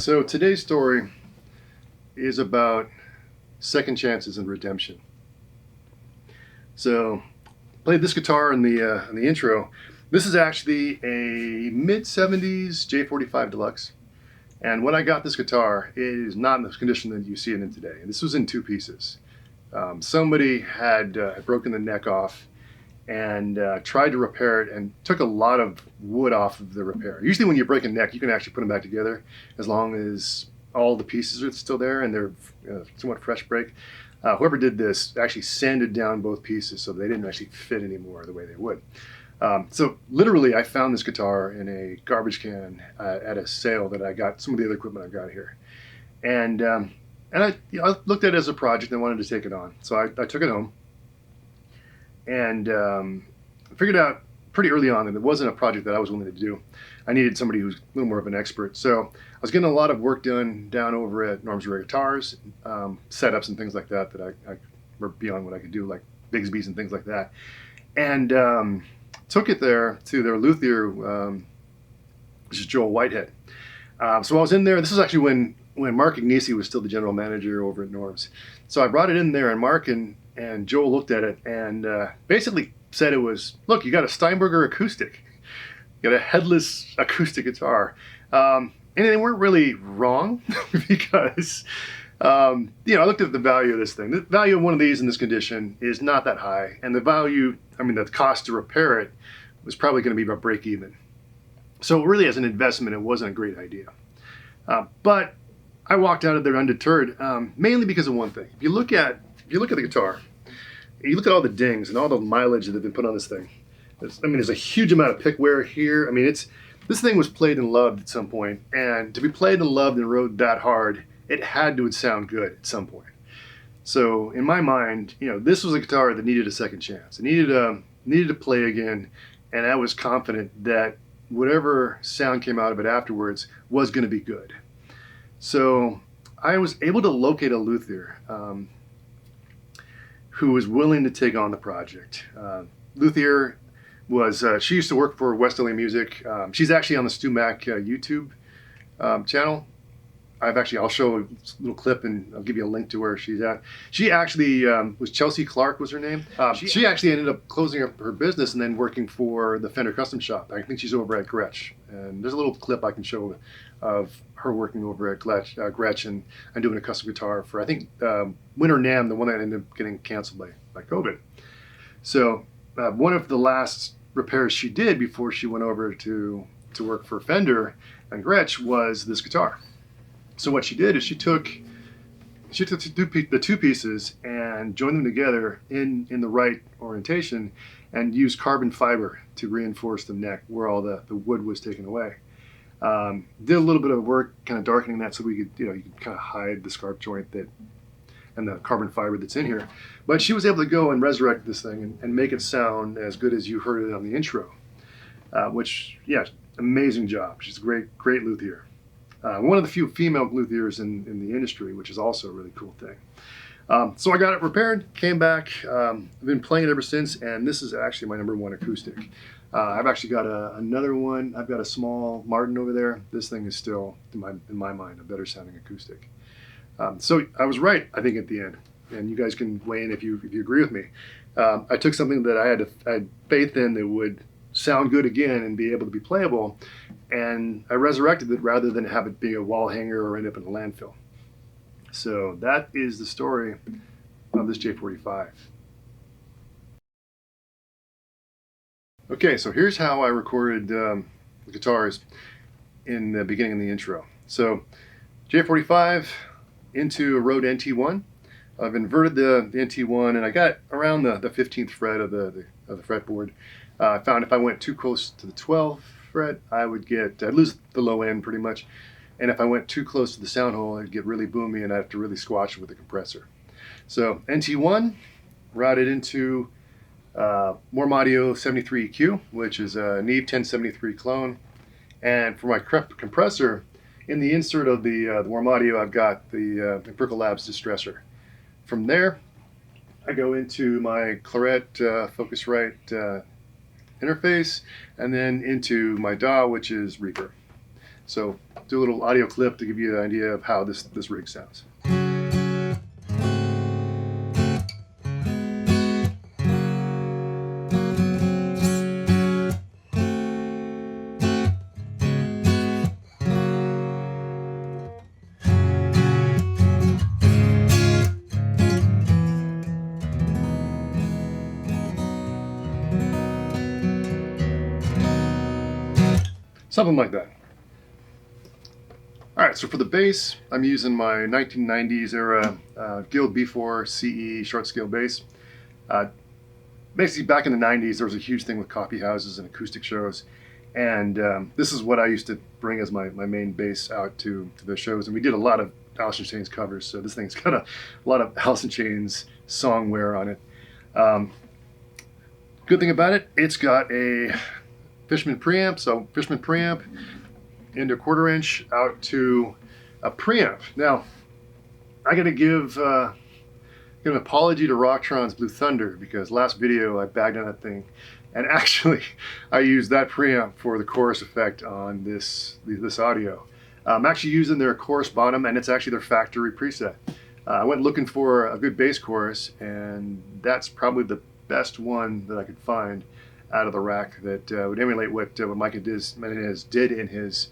So today's story is about second chances and redemption. So, played this guitar in the intro. This is actually a mid-70s J45 Deluxe. And when I got this guitar, it is not in the condition that you see it in today. This was in two pieces. Somebody had broken the neck off and tried to repair it and took a lot of wood off of the repair. Usually when you break a neck, you can actually put them back together as long as all the pieces are still there and they're somewhat fresh break. Whoever did this actually sanded down both pieces so they didn't actually fit anymore the way they would. So literally I found this guitar in a garbage can at a sale that I got some of the other equipment I've got here. And I looked at it as a project and wanted to take it on. So I took it home and figured out pretty early on that it wasn't a project that I was willing to do. I needed somebody who's a little more of an expert. So I was getting a lot of work done down over at Norm's Rare Guitars, setups and things like that I were beyond what I could do, like Bigsby's and things like that. And took it there to their luthier, which is Joel Whitehead. So I was in there. This was actually when Mark Agnesi was still the general manager over at Norm's. So I brought it in there, and Mark and Joel looked at it and basically said it was, look, you got a Steinberger acoustic. You got a headless acoustic guitar. And they weren't really wrong because, I looked at the value of this thing. The value of one of these in this condition is not that high. And the cost to repair it was probably going to be about break even. So really as an investment, it wasn't a great idea. But I walked out of there undeterred, mainly because of one thing. If you look at the guitar, you look at all the dings and all the mileage that have been put on this thing. There's a huge amount of pick wear here. This thing was played and loved at some point, and to be played and loved and rode that hard, it had to sound good at some point. So in my mind, this was a guitar that needed a second chance. It needed to play again, and I was confident that whatever sound came out of it afterwards was going to be good. So I was able to locate a luthier who was willing to take on the project. Luthier was, she used to work for West LA Music. She's actually on the Stu Mac YouTube channel. I'll show a little clip and I'll give you a link to where she's at. She actually was Chelsea Clark was her name. She actually ended up closing up her business and then working for the Fender Custom Shop. I think she's over at Gretsch. And there's a little clip I can show of her working over at Gretsch and doing a custom guitar for, I think, Winter NAMM, the one that ended up getting canceled by COVID. So one of the last repairs she did before she went over to work for Fender and Gretsch was this guitar. So what she did is she took the two pieces and joined them together in the right orientation and used carbon fiber to reinforce the neck where all the wood was taken away. Did a little bit of work kind of darkening that so we could, you could kind of hide the scarp joint and the carbon fiber that's in here. But she was able to go and resurrect this thing and make it sound as good as you heard it on the intro, which, yeah, amazing job. She's a great luthier. One of the few female luthiers in the industry, which is also a really cool thing. So I got it repaired, came back, I've been playing it ever since, and this is actually my #1 acoustic. I've actually got another one. I've got a small Martin over there. This thing is still, in my mind, a better sounding acoustic. So I was right, I think, at the end, and you guys can weigh in if you agree with me. I took something that I had faith in that would sound good again and be able to be playable, and I resurrected it rather than have it be a wall hanger or end up in a landfill. So that is the story of this J45. Okay, so here's how I recorded the guitars in the beginning of the intro. So J45 into a Rode NT1. I've inverted the NT1 and I got around the 15th fret of the fretboard. I found if I went too close to the 12th fret, I'd lose the low end pretty much. And if I went too close to the sound hole, it'd get really boomy and I'd have to really squash it with the compressor. So NT1 routed into Audio 73 EQ, which is a Neve 1073 clone. And for my compressor, in the insert of the Audio, I've got the Brickle Labs Distressor. From there, I go into my Claret Focusrite interface, and then into my DAW, which is Reaper. So do a little audio clip to give you an idea of how this rig sounds. Something like that. All right, so for the bass, I'm using my 1990s era Guild B4 CE short scale bass. Basically, back in the 90s, there was a huge thing with coffee houses and acoustic shows. And this is what I used to bring as my main bass out to the shows. And we did a lot of Alice in Chains covers, so this thing's got a lot of Alice in Chains song wear on it. Good thing about it, it's got a Fishman preamp, so Fishman preamp into 1/4 inch out to a preamp. Now, I got to give an apology to Rocktron's Blue Thunder, because last video I bagged on that thing, and actually I used that preamp for the chorus effect on this audio. I'm actually using their chorus bottom, and it's actually their factory preset. I went looking for a good bass chorus, and that's probably the best one that I could find out of the rack that would emulate what Michael Nielsen did in his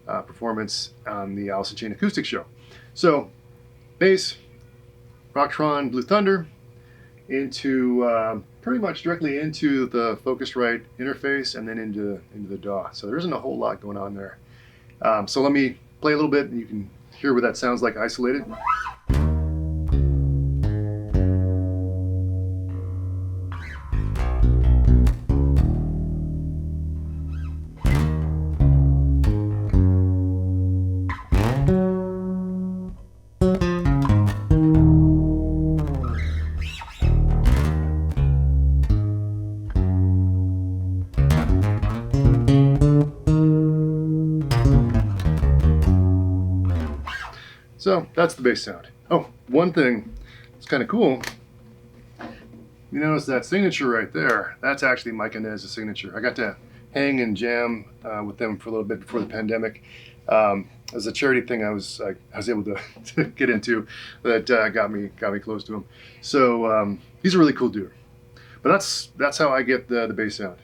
performance on the Alice in Chains acoustic show. So, bass, Rocktron Blue Thunder, into pretty much directly into the Focusrite interface, and then into the DAW. So there isn't a whole lot going on there. So let me play a little bit, and you can hear what that sounds like isolated. So that's the bass sound. Oh, one thing that's kind of cool. You notice that signature right there? That's actually Mike Inez's signature. I got to hang and jam with them for a little bit before the pandemic. As a charity thing, I was able to get into that got me close to him. So he's a really cool dude. But that's how I get the bass sound.